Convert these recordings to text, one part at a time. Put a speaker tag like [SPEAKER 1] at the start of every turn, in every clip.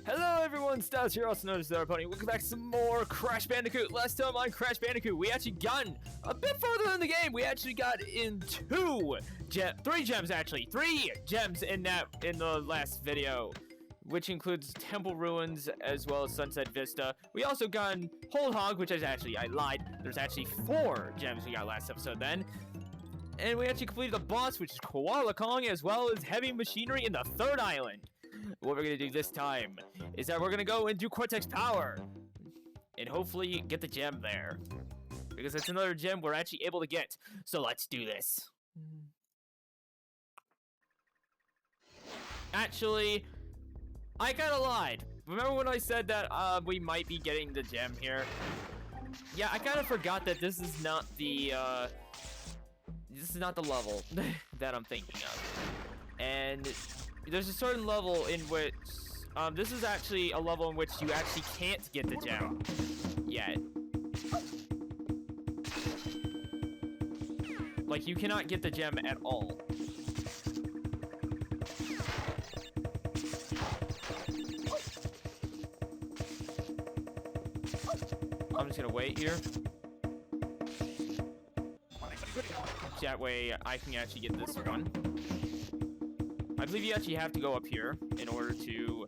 [SPEAKER 1] Hello everyone, Styles here, also known as the Pony. Welcome back to some more Crash Bandicoot. Last time on Crash Bandicoot, we actually gotten a bit further in the game. We actually got in three gems in the last video, which includes Temple Ruins as well as Sunset Vista. We also got Whole Hog, which is actually, I lied. There's actually 4 gems we got last episode then. And we actually completed the boss, which is Koala Kong, as well as Heavy Machinery in the 3rd island. What we're gonna do this time is that we're gonna go and do Cortex Power and hopefully get the gem there, because it's another gem we're actually able to get. So let's do this. Actually, I kinda lied. Remember when I said that we might be getting the gem here? Yeah, I kinda forgot that this is not the level that I'm thinking of. And there's a certain level in which, this is actually a level in which you actually can't get the gem yet. Like, you cannot get the gem at all. I'm just gonna wait here. That way I can actually get this one. I believe you actually have to go up here in order to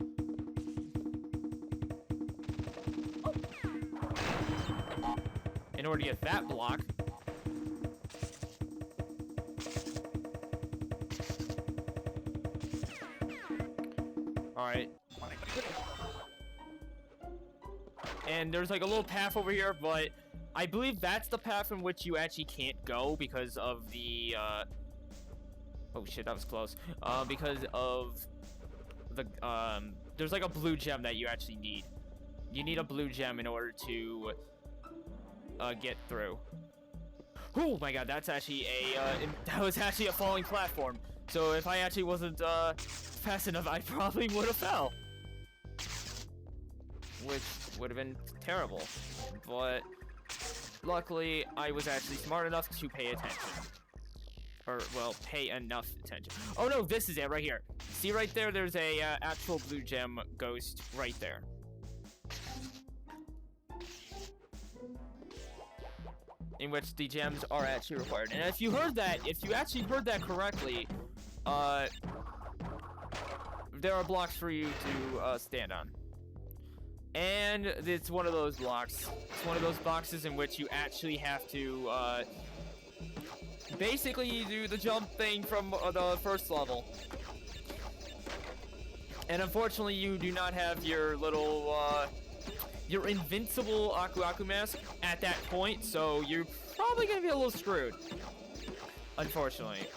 [SPEAKER 1] get that block. Alright. And there's like a little path over here, but I believe that's the path in which you actually can't go because of the oh shit, that was close. Because of the, there's like a blue gem that you actually need. You need a blue gem in order to, get through. Oh my god, that's actually that was actually a falling platform. So if I actually wasn't, fast enough, I probably would have fell. Which would have been terrible. But luckily, I was actually smart enough to pay attention. Or, well, pay enough attention. Oh no, this is it right here. See right there, there's a actual blue gem ghost right there. In which the gems are actually required. And if you actually heard that correctly, there are blocks for you to stand on. And it's one of those blocks. It's one of those boxes in which you actually have to, basically, you do the jump thing from the first level. And unfortunately, you do not have your little, your invincible Aku Aku mask at that point, so you're probably gonna be a little screwed. Unfortunately.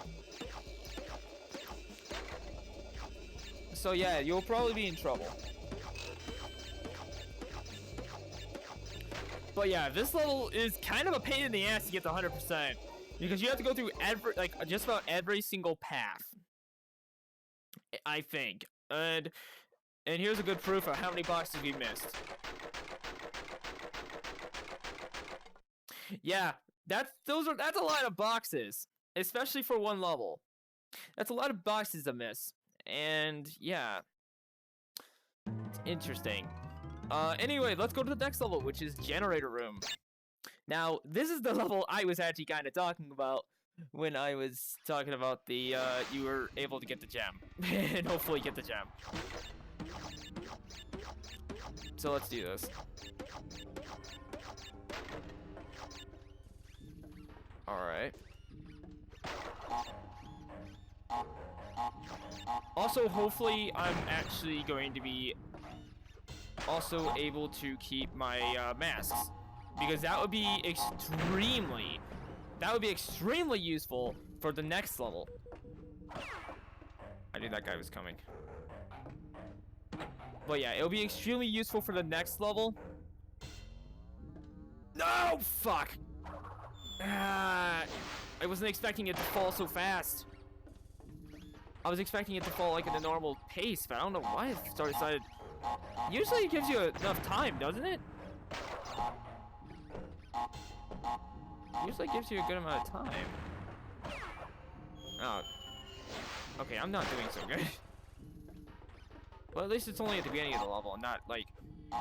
[SPEAKER 1] So yeah, you'll probably be in trouble. But yeah, this level is kind of a pain in the ass to get to 100%. Because you have to go through just about every single path. I think. And here's a good proof of how many boxes we missed. Yeah, that's a lot of boxes. Especially for one level. That's a lot of boxes to miss. And yeah. It's interesting. Anyway, let's go to the next level, which is Generator Room. Now, this is the level I was actually kind of talking about when I was talking about the, you were able to get the gem. And hopefully get the gem. So let's do this. Alright. Also, hopefully, I'm actually going to be also able to keep my, masks. Because that would be extremely useful for the next level. I knew that guy was coming. But yeah, it'll be extremely useful for the next level. No! Fuck! I wasn't expecting it to fall so fast. I was expecting it to fall like at a normal pace, but I don't know why it decided. Usually it gives you enough time, doesn't it? Usually gives you a good amount of time. Oh. Okay, I'm not doing so good. Well, at least it's only at the beginning of the level, and not, like,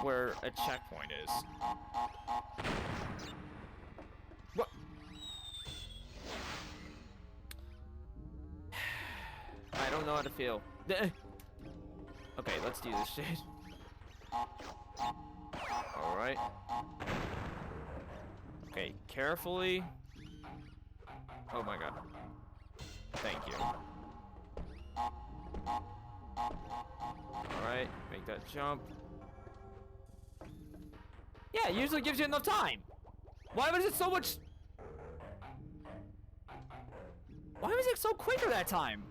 [SPEAKER 1] where a checkpoint is. What? I don't know how to feel. Okay, let's do this shit. Alright. Okay, carefully. Oh my god. Thank you. Alright, make that jump. Yeah, it usually gives you enough time. Why was it so much... Why was it so quicker that time?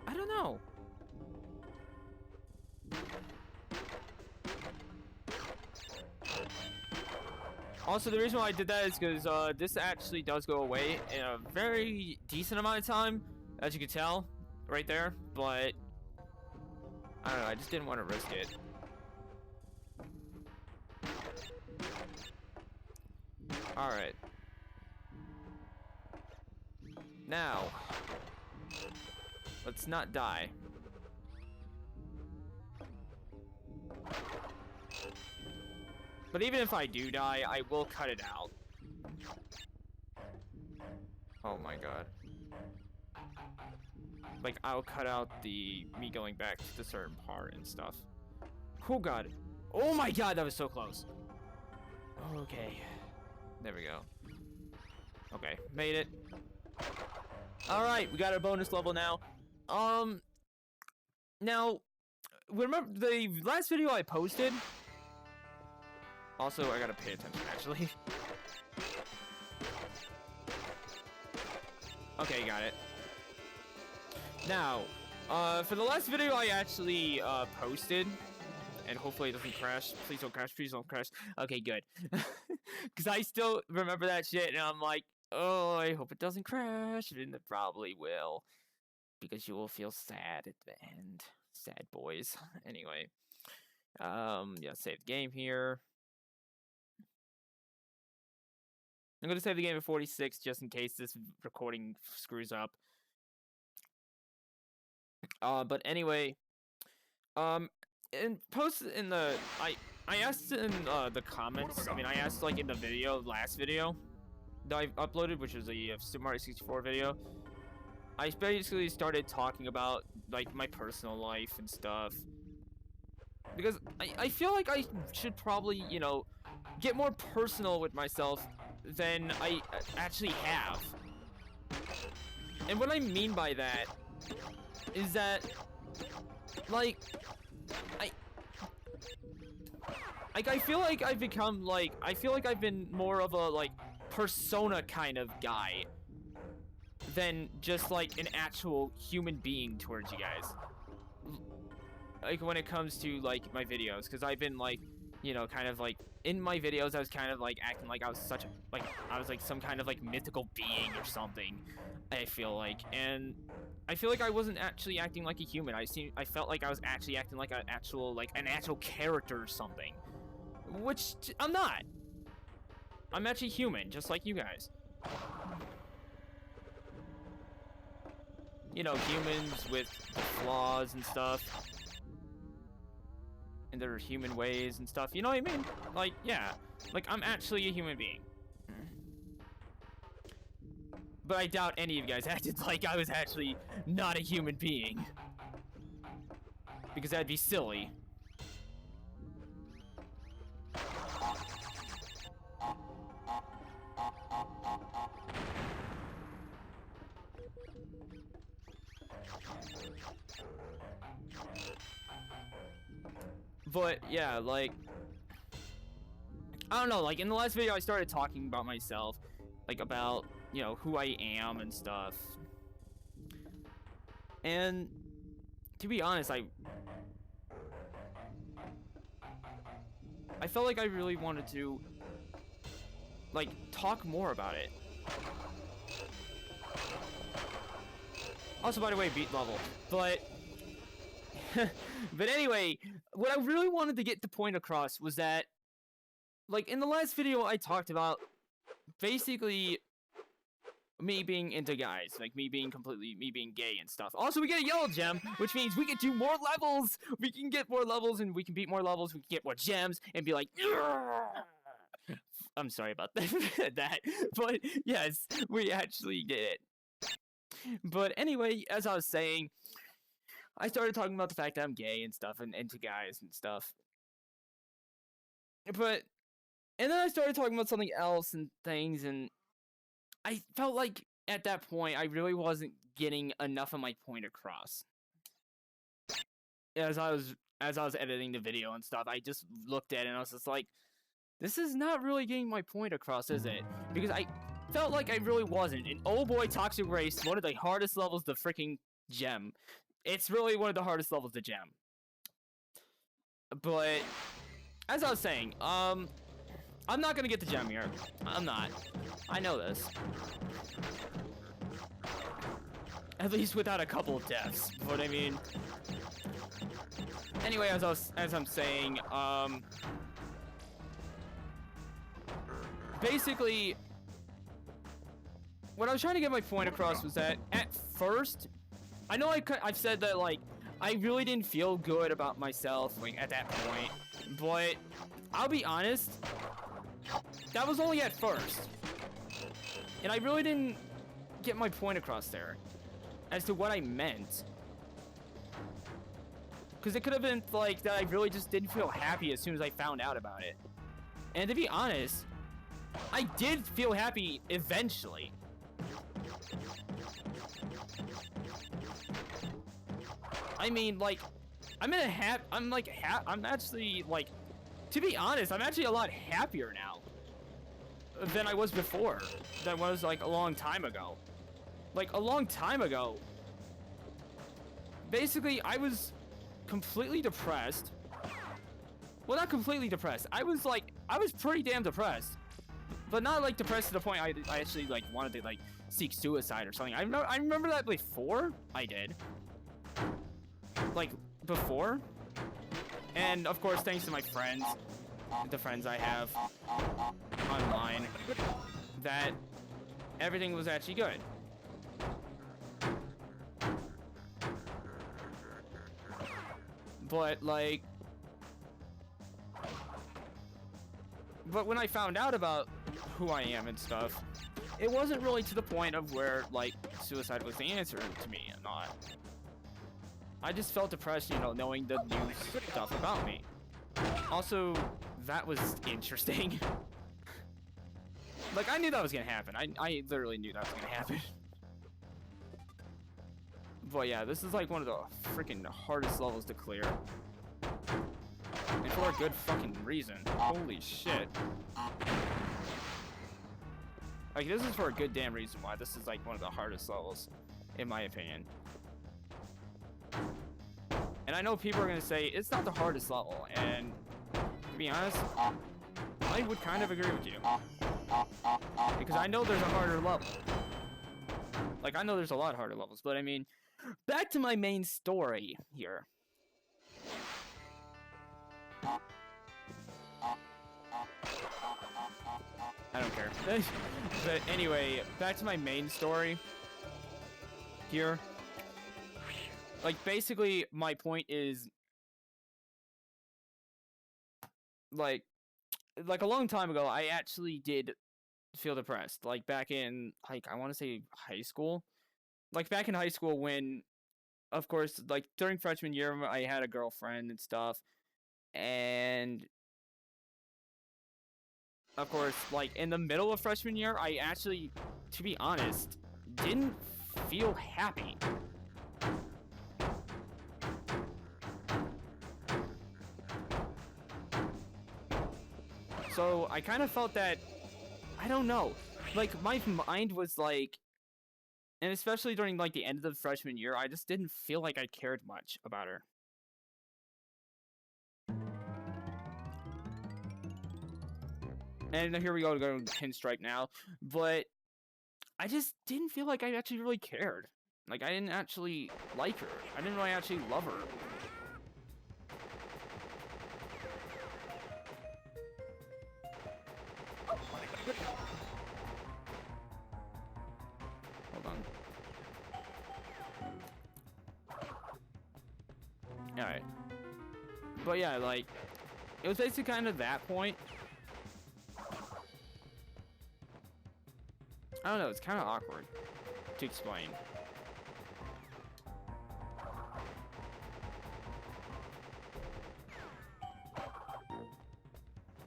[SPEAKER 1] I don't know. Also, the reason why I did that is because this actually does go away in a very decent amount of time, as you can tell, right there. But I don't know, I just didn't want to risk it. Alright. Now, let's not die. But even if I do die, I will cut it out. Oh my god. Like, I'll cut out the me going back to the certain part and stuff. Oh god. Oh my god, that was so close. Okay. There we go. Okay, made it. Alright, we got our bonus level now. Now, remember the last video I posted? Also, I gotta pay attention, actually. Okay, got it. Now, for the last video I actually posted, and hopefully it doesn't crash. Please don't crash. Please don't crash. Okay, good. Because I still remember that shit, and I'm like, oh, I hope it doesn't crash. And it probably will. Because you will feel sad at the end. Sad boys. Anyway. Yeah, save the game here. I'm going to save the game at 46 just in case this recording screws up. But anyway, and post in the I asked in the comments. I mean, I asked like in the video, last video that I uploaded, which was a Super Mario 64 video. I basically started talking about like my personal life and stuff because I feel like I should probably, you know, get more personal with myself than I actually have. And what I mean by that is that, like, I feel like I've become, like, I feel like I've been more of a, like, persona kind of guy than just, like, an actual human being towards you guys. Like, when it comes to, like, my videos, because I've been, like, you know, kind of, like, in my videos, I was kind of, like, acting like I was such a, like, I was, like, some kind of, like, mythical being or something, I feel like, and I feel like I wasn't actually acting like a human. I felt like I was actually acting like an actual character or something. Which, I'm not. I'm actually human, just like you guys. You know, humans with flaws and stuff. And their human ways and stuff. You know what I mean? Like, yeah. Like, I'm actually a human being. But I doubt any of you guys acted like I was actually not a human being. Because that'd be silly. But, yeah, like, I don't know, like, in the last video I started talking about myself, like, about, you know, who I am and stuff. And, to be honest, I felt like I really wanted to, like, talk more about it. Also, by the way, beat level. But, but anyway, what I really wanted to get the point across was that, like, in the last video I talked about, basically, me being into guys, like me being gay and stuff. Also, we get a yellow gem, which means we can do more levels. We can get more levels, and we can beat more levels. We can get more gems, and be like, I'm sorry about that, but yes, we actually did it. But anyway, as I was saying, I started talking about the fact that I'm gay and stuff, and into guys and stuff. And then I started talking about something else and things, and I felt like at that point I really wasn't getting enough of my point across. As I was editing the video and stuff, I just looked at it and I was just like, this is not really getting my point across, is it? Because I felt like I really wasn't. And oh boy, Toxic Race, one of the hardest levels to freaking gem. It's really one of the hardest levels to gem. But as I was saying, I'm not gonna get the gem here. I'm not. I know this. At least without a couple of deaths. But I mean, anyway, as I'm saying, basically, what I was trying to get my point across was that at first, I know I've said that, like, I really didn't feel good about myself, like, at that point, but I'll be honest, that was only at first, and I really didn't get my point across there as to what I meant, because it could have been, like, that I really just didn't feel happy as soon as I found out about it, and to be honest, I did feel happy eventually. I mean, like, I'm actually, like, to be honest, I'm actually a lot happier now than I was before. That was, like, a long time ago. Like, a long time ago, basically, I was completely depressed. Well, not completely depressed. I was pretty damn depressed. But not, like, depressed to the point I actually, like, wanted to, like, seek suicide or something. I remember that before I did. Like, before. And, of course, thanks to my friends, the friends I have online, that everything was actually good. But, like... But when I found out about who I am and stuff, it wasn't really to the point of where, like, suicide was the answer to me and not. I just felt depressed, you know, knowing the new stuff about me. Also, that was interesting. Like, I knew that was gonna happen. I literally knew that was gonna happen. But yeah, this is like one of the freaking hardest levels to clear. And for a good fucking reason. Holy shit. Like, this is for a good damn reason why this is like one of the hardest levels, in my opinion. And I know people are gonna say, it's not the hardest level, and to be honest, I would kind of agree with you. Because I know there's a harder level. Like, I know there's a lot harder levels, but I mean, back to my main story here. I don't care. But anyway, back to my main story here. Like, basically, my point is, like a long time ago, I actually did feel depressed. Like, back in, like, I want to say high school. Like, back in high school when, of course, like, during freshman year, I had a girlfriend and stuff. And, of course, like, in the middle of freshman year, I actually, to be honest, didn't feel happy. So, I kind of felt that, I don't know, like, my mind was, like, and especially during, like, the end of the freshman year, I just didn't feel like I cared much about her. And here we go to Pinstripe now, but I just didn't feel like I actually really cared. Like, I didn't actually like her. I didn't really actually love her. Alright. But yeah, like, it was basically kind of that point. I don't know, it's kind of awkward to explain.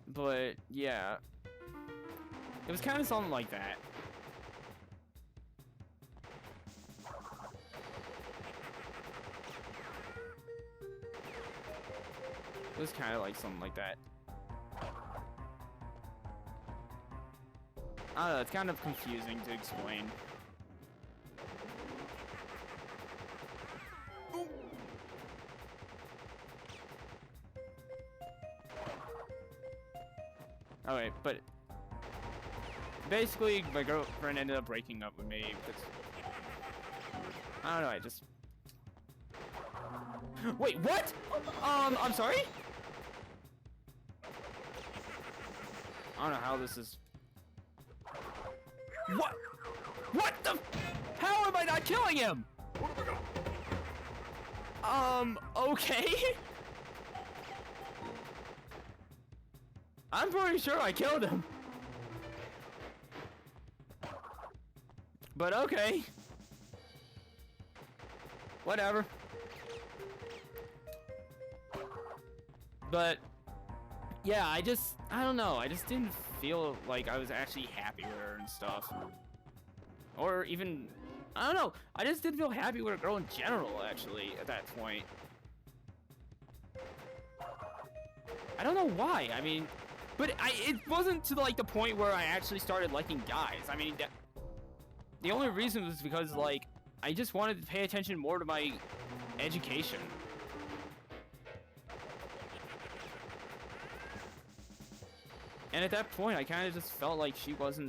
[SPEAKER 1] But, yeah. It was kind of something like that. It was kind of like something like that. I don't know, it's kind of confusing to explain. Alright, but basically my girlfriend ended up breaking up with me because I don't know, I just wait, what? I'm sorry? I don't know how this is. What? What the? How am I not killing him? Okay. I'm pretty sure I killed him. But okay. Whatever. But yeah, I don't know. I just didn't feel like I was actually happy with her and stuff. Or even, I don't know. I just didn't feel happy with a girl in general, actually, at that point. I don't know why. I mean, but it wasn't to like the point where I actually started liking guys. I mean, the only reason was because like I just wanted to pay attention more to my education. And at that point, I kind of just felt like she was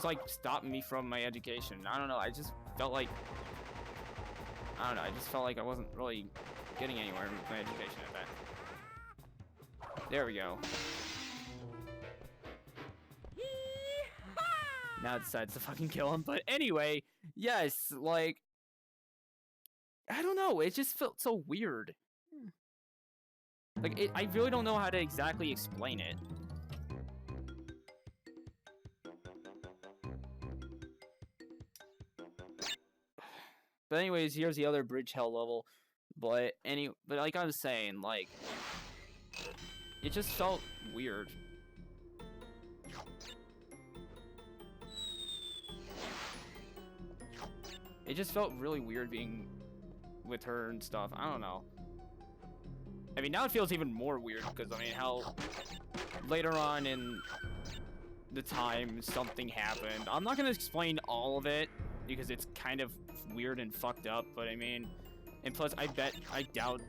[SPEAKER 1] like stopping me from my education. I don't know, I just felt like, I don't know, I just felt like I wasn't really getting anywhere with my education at that. There we go. Now it decides to fucking kill him. But anyway, yes, like, I don't know, it just felt so weird. Like, I really don't know how to exactly explain it. But anyways, here's the other bridge hell level. But like I was saying, like, it just felt weird. It just felt really weird being with her and stuff. I don't know. I mean, now it feels even more weird because, I mean, how later on in the time something happened. I'm not going to explain all of it because it's kind of weird and fucked up, but I mean, and plus I doubt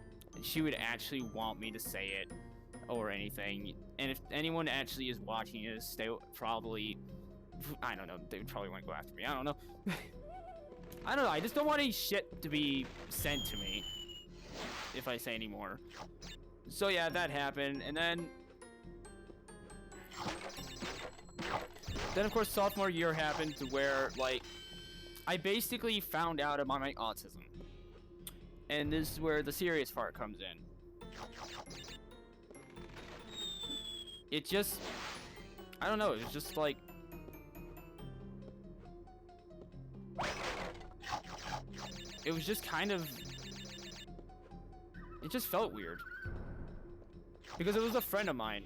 [SPEAKER 1] she would actually want me to say it or anything. And if anyone actually is watching this, they probably, I don't know, they would probably want to go after me. I don't know. I don't know, I just don't want any shit to be sent to me if I say any more. So yeah, that happened, and then of course sophomore year happened to where, like, I basically found out about my autism. And this is where the serious part comes in. It just, I don't know, it was just like, it was just kind of, it just felt weird. Because it was a friend of mine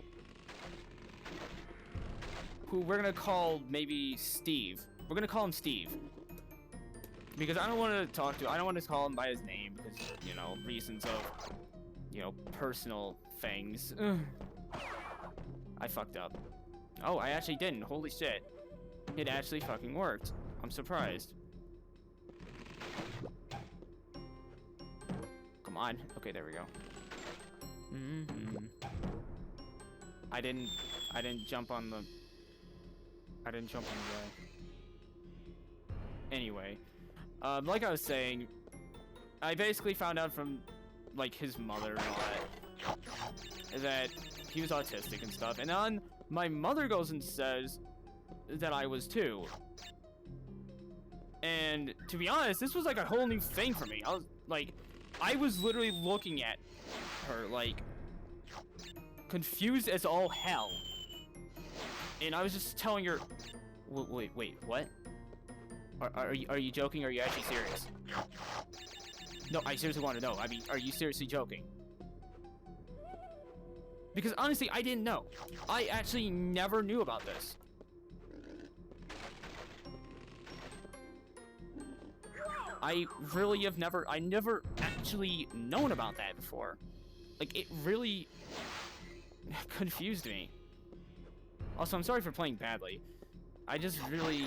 [SPEAKER 1] who we're gonna call maybe Steve. We're gonna call him Steve. Because I don't want to I don't want to call him by his name because, you know, reasons of, you know, personal things. I fucked up. Oh, I actually didn't. Holy shit. It actually fucking worked. I'm surprised. Come on. Okay, there we go. I didn't jump on the guy. Anyway, like I was saying, I basically found out from, like, his mother and all that he was autistic and stuff, and then my mother goes and says that I was too. And to be honest, this was like a whole new thing for me. I was like, I was literally looking at her, like, confused as all hell. And I was just telling her, wait, what? Are you joking? Or are you actually serious? No, I seriously want to know. I mean, are you seriously joking? Because honestly, I didn't know. I actually never knew about this. I really have never actually known about that before. Like, it really confused me. Also, I'm sorry for playing badly. I just really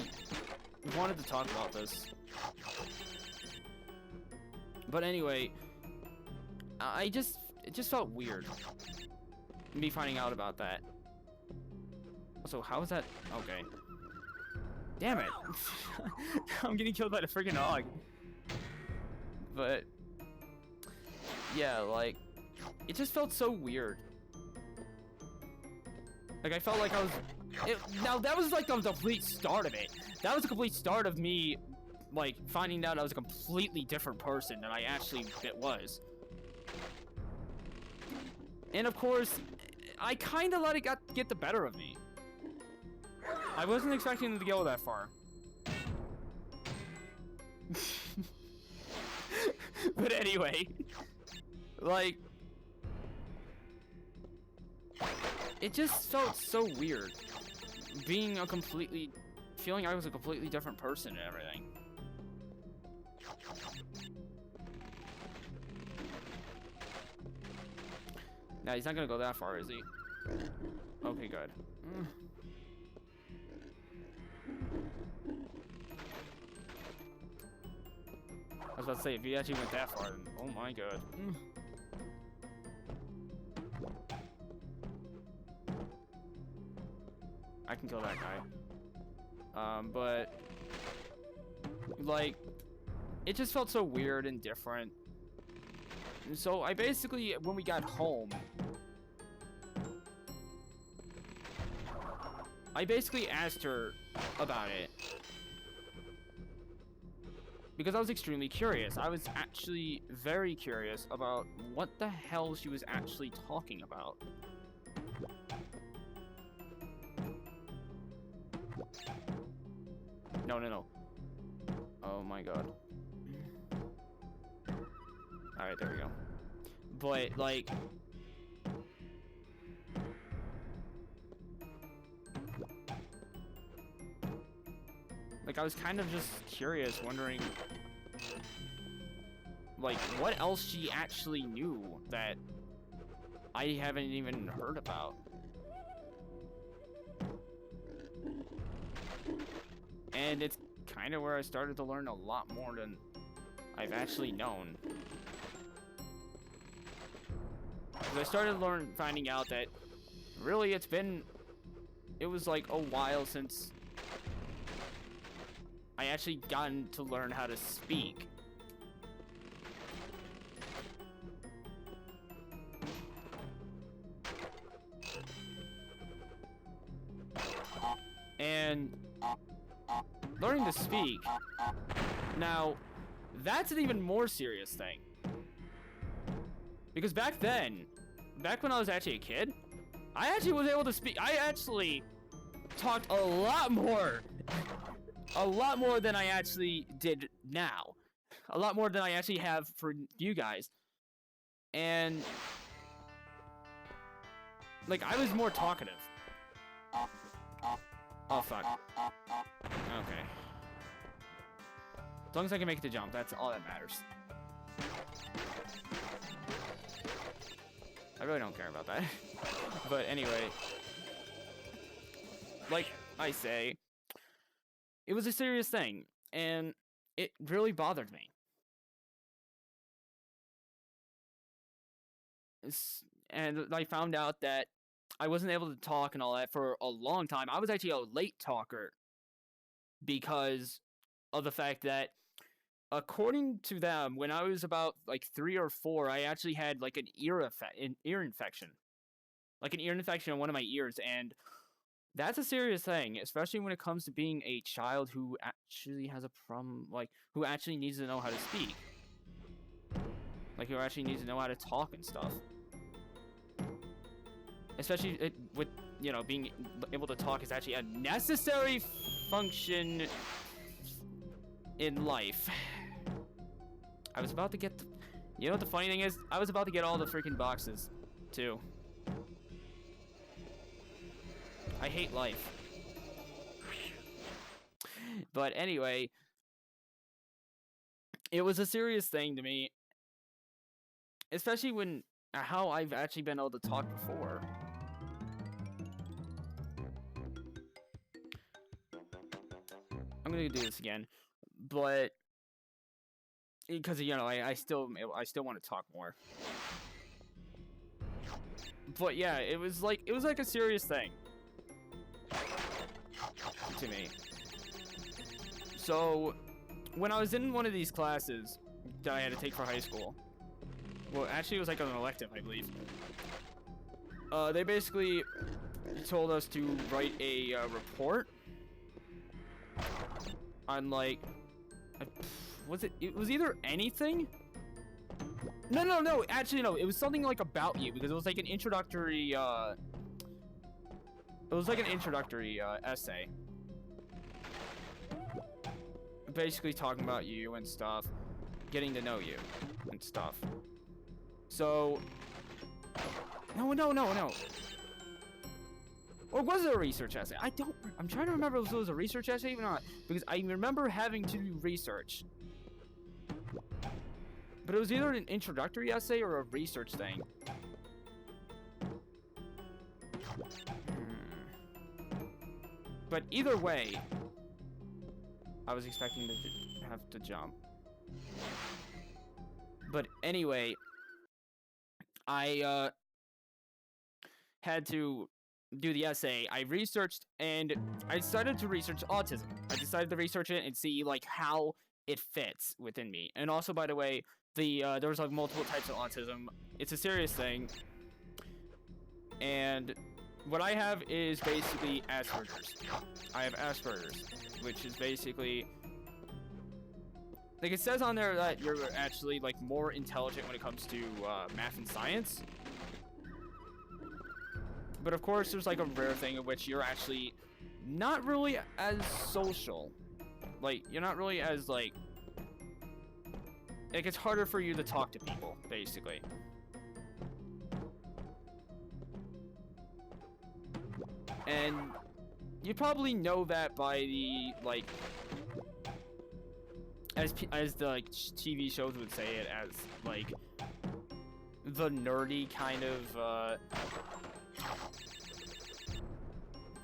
[SPEAKER 1] wanted to talk about this. But anyway, it just felt weird, me finding out about that. So how is that? Okay. Damn it. I'm getting killed by the freaking dog. But yeah, like, it just felt so weird. Like, I felt like I was... now, that was like the complete start of it. That was the complete start of me, like, finding out I was a completely different person than I actually was. And of course, I kind of let it get the better of me. I wasn't expecting them to go that far. But anyway, like, it just felt so weird feeling I was a completely different person and everything. Now, he's not gonna go that far, is he? Okay, good. I was about to say, if he actually went that far, then oh my god. I can kill that guy. But like, it just felt so weird and different. And so I basically, when we got home, I basically asked her about it. Because I was extremely curious. I was actually very curious about what the hell she was actually talking about. No. Oh my god. Alright, there we go. But, like... like, I was kind of just curious, wondering... like, what else she actually knew that I haven't even heard about. And it's kind of where I started to learn a lot more than I've actually known. Because I started finding out that really it was like a while since I actually gotten to learn how to speak. And learning to speak, now, that's an even more serious thing. Because back when I was actually a kid, I actually was able to speak. I actually talked a lot more than I actually did now. A lot more than I actually have for you guys. And, like, I was more talkative. Oh, fuck. Okay. As long as I can make it to jump, that's all that matters. I really don't care about that. But anyway. Like I say, it was a serious thing, and it really bothered me. And I found out that I wasn't able to talk and all that for a long time. I was actually a late talker because of the fact that, according to them, when I was about like 3 or 4, I actually had like an ear infection. Like an ear infection in one of my ears, and that's a serious thing, especially when it comes to being a child who actually has a problem, like, who actually needs to know how to speak. Like, you actually need to know how to talk and stuff. Especially with, you know, being able to talk is actually a necessary function in life. I was about to get the, you know what the funny thing is? I was about to get all the freaking boxes, too. I hate life. But anyway, it was a serious thing to me. Especially when, how I've actually been able to talk before. I'm gonna do this again. But, because, you know, I still want to talk more. But yeah, it was like a serious thing to me. So, when I was in one of these classes that I had to take for high school, well, actually it was like an elective, I believe. They basically told us to write a report on like, it was either anything? No, actually no, it was something like about you, because it was like an introductory, essay. Basically talking about you and stuff, getting to know you and stuff. So, no. Or was it a research essay? I'm trying to remember if it was a research essay or not, because I remember having to do research. But it was either an introductory essay or a research thing. But either way, I was expecting to have to jump. But anyway, I had to do the essay. I researched, and I decided to research autism. I decided to research it and see like how it fits within me. And also, by the way, there's like multiple types of autism. It's a serious thing. And what I have is basically Asperger's. I have Asperger's, which is basically, like, it says on there that you're actually like more intelligent when it comes to math and science. But of course, there's like a rare thing in which you're actually not really as social. Like, you're not really as like it's harder for you to talk to people, basically. And you probably know that by the, like, as the like, TV shows would say it, as like the nerdy kind of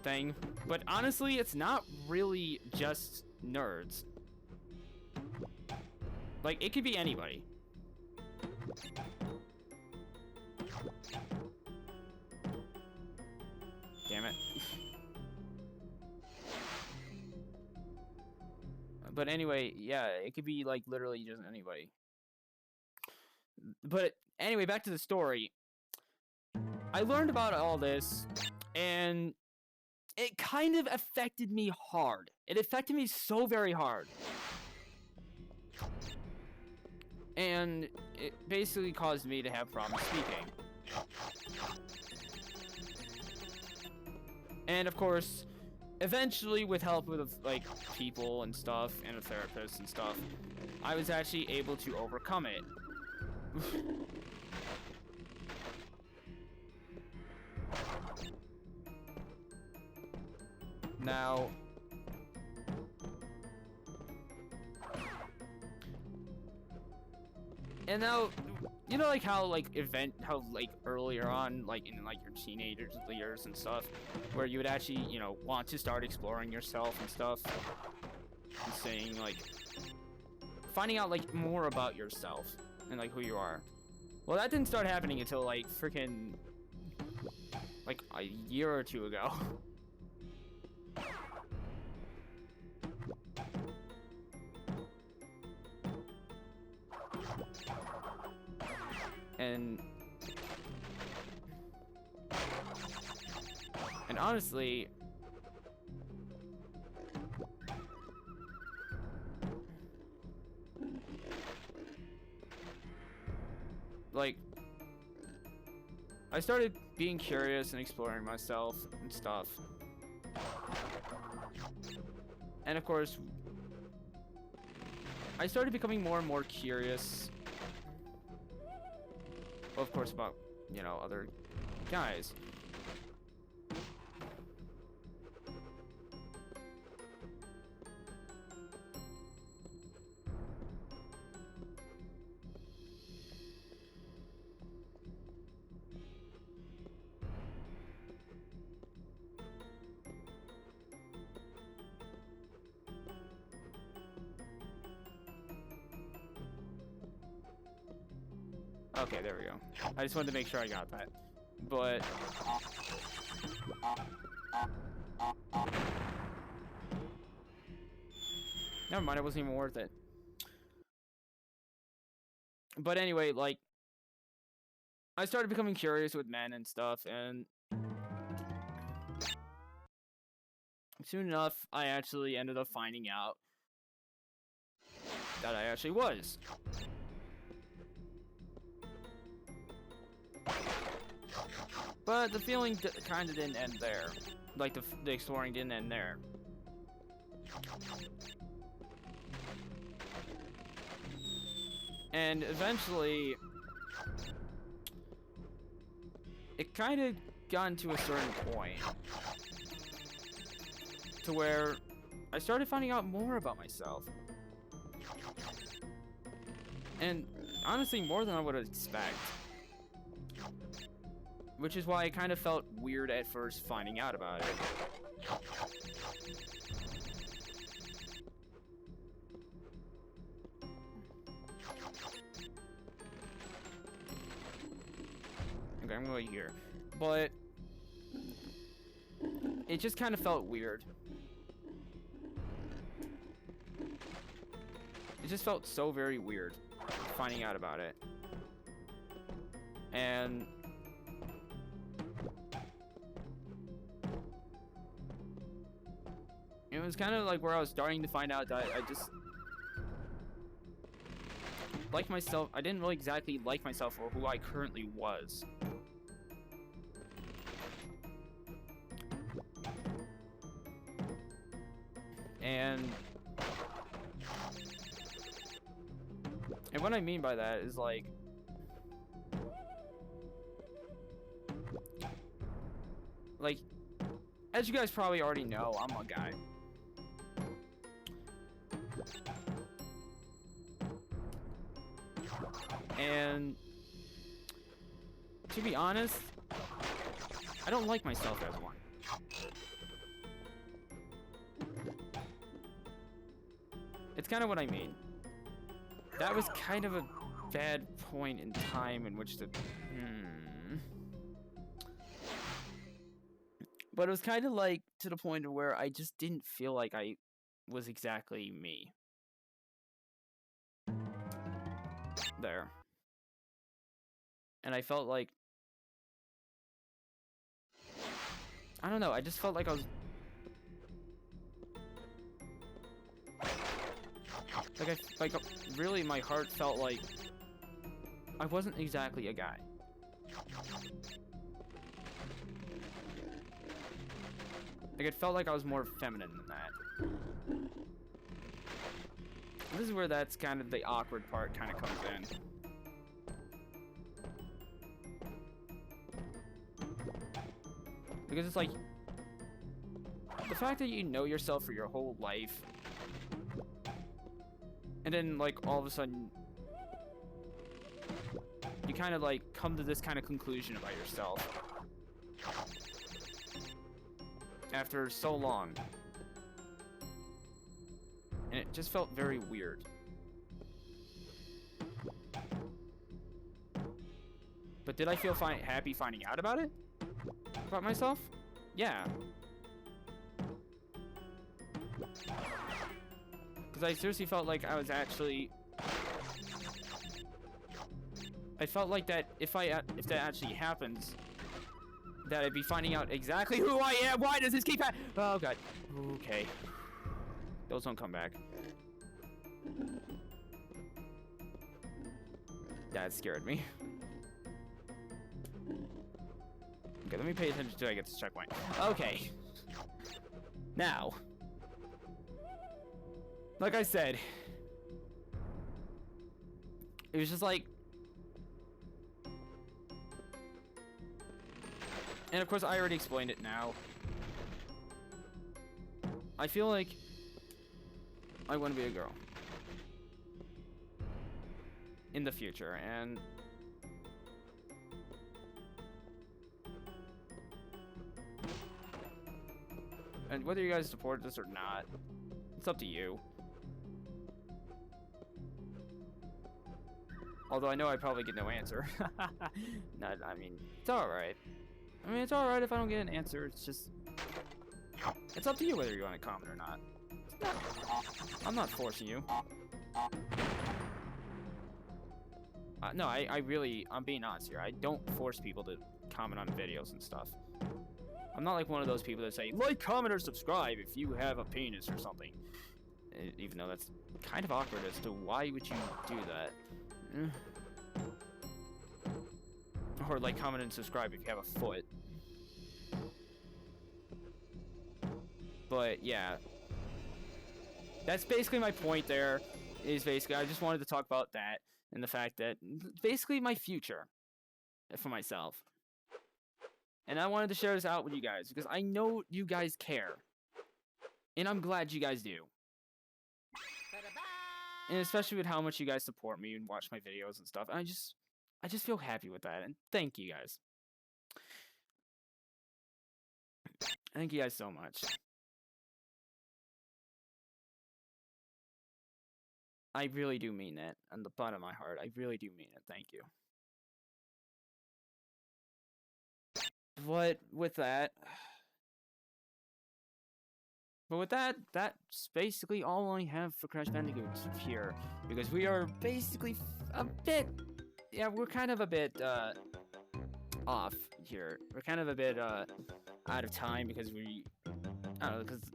[SPEAKER 1] thing. But honestly, it's not really just nerds. Like, it could be anybody. Damn it. But anyway, yeah, it could be, like, literally just anybody. But anyway, back to the story. I learned about all this, and it kind of affected me hard. It affected me so very hard. And it basically caused me to have problems speaking. And of course, eventually, with help with like people and stuff, and a therapist and stuff, I was actually able to overcome it. Now, and now, you know, like how like earlier on, like in like your teenagers years and stuff, where you would actually, you know, want to start exploring yourself and stuff, and saying like, finding out like more about yourself and like who you are. Well, that didn't start happening until like freaking like a year or two ago. And honestly, like, I started being curious and exploring myself and stuff. And of course, I started becoming more and more curious. Of course, about, you know, other guys. Okay, there we go. I just wanted to make sure I got that. But never mind, it wasn't even worth it. But anyway, like, I started becoming curious with men and stuff, and soon enough, I actually ended up finding out that I actually was. But the feeling kind of didn't end there. Like, the exploring didn't end there. And eventually, it kind of got to a certain point to where I started finding out more about myself. And honestly, more than I would expect. Which is why I kind of felt weird at first finding out about it. Okay, I'm going here. But it just kind of felt weird. It just felt so very weird finding out about it. And it was kind of like where I was starting to find out that I just like myself. I didn't really exactly like myself or who I currently was. And what I mean by that is like, as you guys probably already know, I'm a guy. And to be honest, I don't like myself as one. It's kind of what I mean. That was kind of a bad point in time in which to... But it was kind of like to the point where I just didn't feel like I was exactly me. There. And I felt like... I don't know, I just felt like I was... really, my heart felt like I wasn't exactly a guy. Like, it felt like I was more feminine than that. This is where that's kind of the awkward part kind of comes in. Because it's like, the fact that you know yourself for your whole life, and then, like, all of a sudden, you kind of, like, come to this kind of conclusion about yourself. After so long. And it just felt very weird. But did I feel happy finding out about it? About myself? Yeah. Because I seriously felt like I was actually... I felt like that if that actually happens, that I'd be finding out exactly who I am. Why does this keep happening? Oh god. Okay. Those don't come back. That scared me. Okay, let me pay attention until I get this checkpoint. Okay. Now, like I said, it was just like, and of course I already explained it now. I feel like I want to be a girl in the future, and whether you guys support this or not, it's up to you. Although I know I probably get no answer. Not, I mean, it's alright. I mean, it's alright if I don't get an answer. It's just, it's up to you whether you want to comment or not. I'm not forcing you. No, I'm being honest here. I don't force people to comment on videos and stuff. I'm not like one of those people that say, like, comment, or subscribe if you have a penis or something. Even though that's kind of awkward as to why would you do that. Or like, comment and subscribe if you have a foot. But yeah, that's basically my point there, is basically I just wanted to talk about that and the fact that basically my future for myself. And I wanted to share this out with you guys because I know you guys care. And I'm glad you guys do. And especially with how much you guys support me and watch my videos and stuff. And I just feel happy with that, and thank you guys. Thank you guys so much. I really do mean that, on the bottom of my heart. I really do mean it. Thank you. But with that, that's basically all I have for Crash Bandicoot here, because we are basically a bit, yeah, we're kind of a bit off here. We're kind of a bit out of time because I don't know, because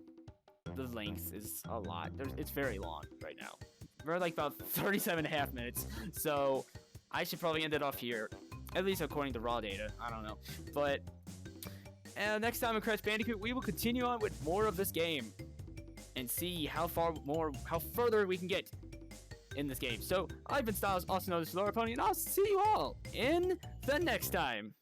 [SPEAKER 1] the length is a lot. It's very long right now. We're like about 37.5 minutes, so I should probably end it off here. At least according to raw data. I don't know. But next time in Crash Bandicoot, we will continue on with more of this game and see how further we can get in this game. So I've been Styles, also known as Lower Pony, and I'll see you all in the next time.